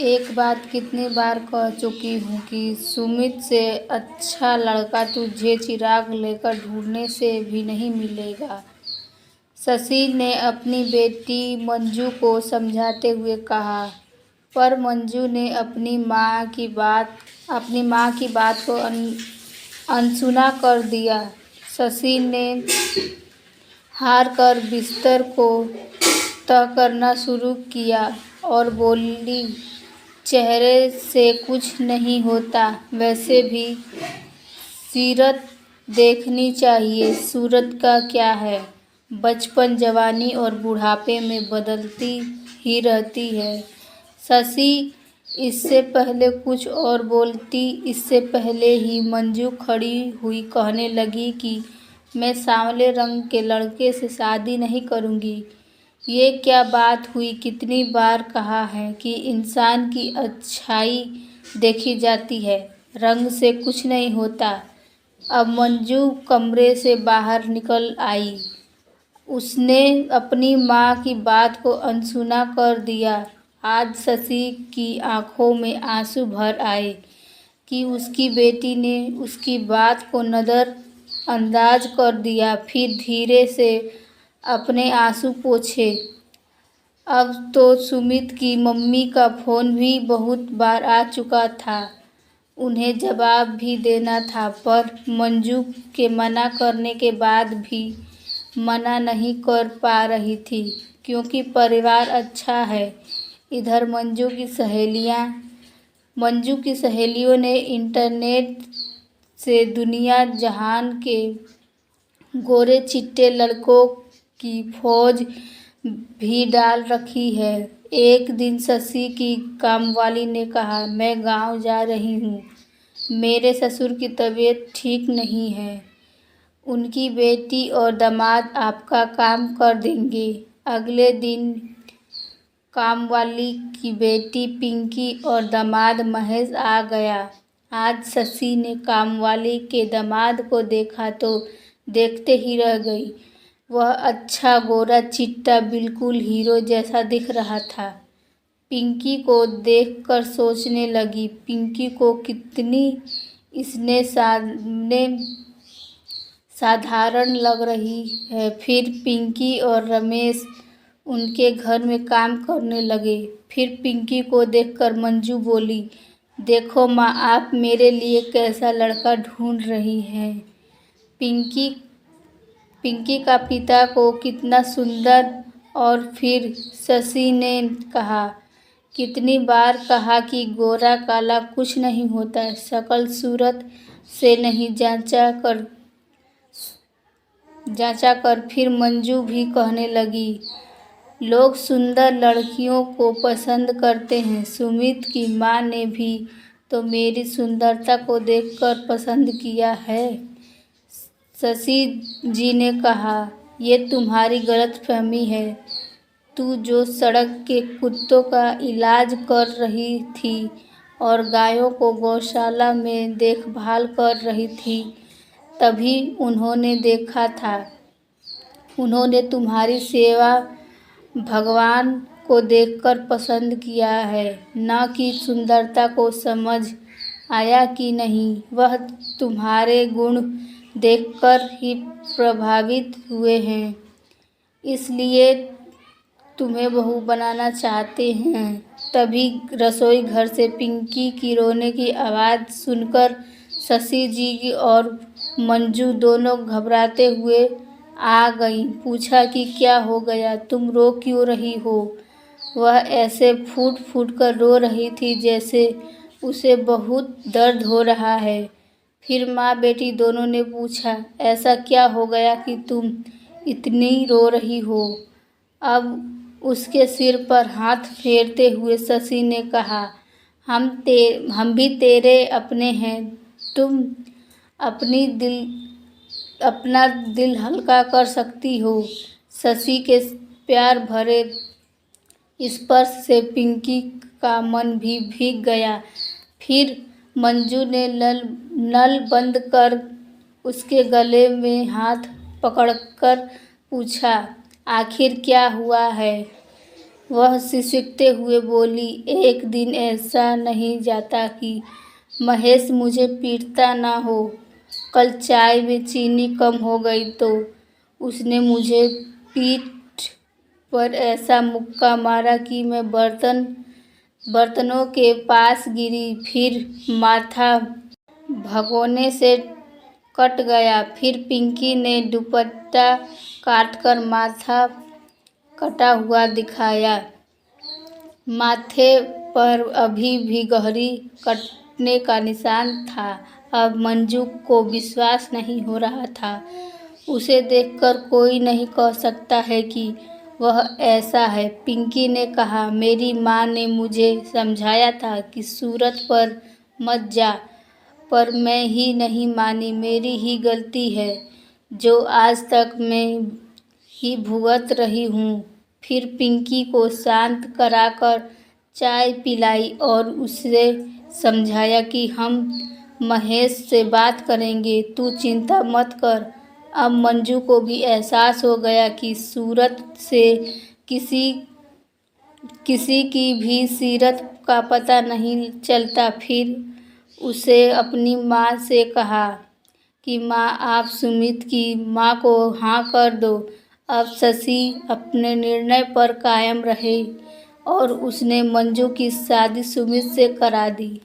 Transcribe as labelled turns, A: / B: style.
A: एक बात कितनी बार कह चुकी हूँ कि सुमित से अच्छा लड़का तुझे चिराग लेकर ढूंढने से भी नहीं मिलेगा। शशि ने अपनी बेटी मंजू को समझाते हुए कहा। पर मंजू ने अपनी माँ की बात को अनसुना कर दिया। शशि ने हार कर बिस्तर को तह करना शुरू किया और बोली, चेहरे से कुछ नहीं होता, वैसे भी सीरत देखनी चाहिए। सूरत का क्या है, बचपन, जवानी और बुढ़ापे में बदलती ही रहती है। शशि इससे पहले कुछ और बोलती, इससे पहले ही मंजू खड़ी हुई कहने लगी कि मैं सांवले रंग के लड़के से शादी नहीं करूँगी। ये क्या बात हुई, कितनी बार कहा है कि इंसान की अच्छाई देखी जाती है, रंग से कुछ नहीं होता। अब मंजू कमरे से बाहर निकल आई। उसने अपनी माँ की बात को अनसुना कर दिया। आज शशि की आंखों में आंसू भर आए कि उसकी बेटी ने उसकी बात को नज़रअंदाज कर दिया। फिर धीरे से अपने आंसू पोंछे। अब तो सुमित की मम्मी का फ़ोन भी बहुत बार आ चुका था। उन्हें जवाब भी देना था, पर मंजू के मना करने के बाद भी मना नहीं कर पा रही थी, क्योंकि परिवार अच्छा है। इधर मंजू की सहेलियों ने इंटरनेट से दुनिया जहान के गोरे चिट्टे लड़कों की फौज भी डाल रखी है। एक दिन शशि की कामवाली ने कहा, मैं गांव जा रही हूँ, मेरे ससुर की तबीयत ठीक नहीं है। उनकी बेटी और दामाद आपका काम कर देंगे। अगले दिन कामवाली की बेटी पिंकी और दामाद महेश आ गया। आज शशि ने कामवाली के दामाद को देखा तो देखते ही रह गई। वह अच्छा गोरा चिट्टा बिल्कुल हीरो जैसा दिख रहा था। पिंकी को देखकर सोचने लगी, पिंकी को कितनी इसने साधारण लग रही है। फिर पिंकी और रमेश उनके घर में काम करने लगे। फिर पिंकी को देखकर मंजू बोली, देखो माँ, आप मेरे लिए कैसा लड़का ढूंढ रही हैं। पिंकी का पिता को कितना सुंदर। और फिर शशि ने कहा, कितनी बार कहा कि गोरा काला कुछ नहीं होता, शक्ल सूरत से नहीं जांचा कर। फिर मंजू भी कहने लगी, लोग सुंदर लड़कियों को पसंद करते हैं। सुमित की माँ ने भी तो मेरी सुंदरता को देखकर पसंद किया है। शशि जी ने कहा, ये तुम्हारी गलतफहमी है। तू जो सड़क के कुत्तों का इलाज कर रही थी और गायों को गौशाला में देखभाल कर रही थी, तभी उन्होंने देखा था। उन्होंने तुम्हारी सेवा भगवान को देखकर पसंद किया है, न कि सुंदरता को। समझ आया कि नहीं? वह तुम्हारे गुण देखकर ही प्रभावित हुए हैं, इसलिए तुम्हें बहू बनाना चाहते हैं। तभी रसोई घर से पिंकी की रोने की आवाज़ सुनकर शशि जी और मंजू दोनों घबराते हुए आ गईं। पूछा कि क्या हो गया, तुम रो क्यों रही हो? वह ऐसे फूट फूट कर रो रही थी जैसे उसे बहुत दर्द हो रहा है। फिर माँ बेटी दोनों ने पूछा, ऐसा क्या हो गया कि तुम इतनी रो रही हो? अब उसके सिर पर हाथ फेरते हुए शशि ने कहा, हम भी तेरे अपने हैं। तुम अपना दिल हल्का कर सकती हो। शशि के प्यार भरे स्पर्श से पिंकी का मन भी भीग गया। फिर मंजू ने नल बंद कर उसके गले में हाथ पकड़कर पूछा, आखिर क्या हुआ है? वह सिसकते हुए बोली, एक दिन ऐसा नहीं जाता कि महेश मुझे पीटता ना हो। कल चाय में चीनी कम हो गई तो उसने मुझे पीठ पर ऐसा मुक्का मारा कि मैं बर्तनों के पास गिरी, फिर माथा भगोने से कट गया। फिर पिंकी ने दुपट्टा काटकर माथा कटा हुआ दिखाया। माथे पर अभी भी गहरी कटने का निशान था। अब मंजू को विश्वास नहीं हो रहा था। उसे देखकर कोई नहीं कह सकता है कि वह ऐसा है। पिंकी ने कहा, मेरी माँ ने मुझे समझाया था कि सूरत पर मत जा, पर मैं ही नहीं मानी। मेरी ही गलती है जो आज तक मैं ही भुगत रही हूँ। फिर पिंकी को शांत कराकर चाय पिलाई और उसे समझाया कि हम महेश से बात करेंगे, तू चिंता मत कर। अब मंजू को भी एहसास हो गया कि सूरत से किसी किसी की भी सीरत का पता नहीं चलता। फिर उसे अपनी माँ से कहा कि माँ, आप सुमित की माँ को हाँ कर दो। अब शशि अपने निर्णय पर कायम रहे और उसने मंजू की शादी सुमित से करा दी।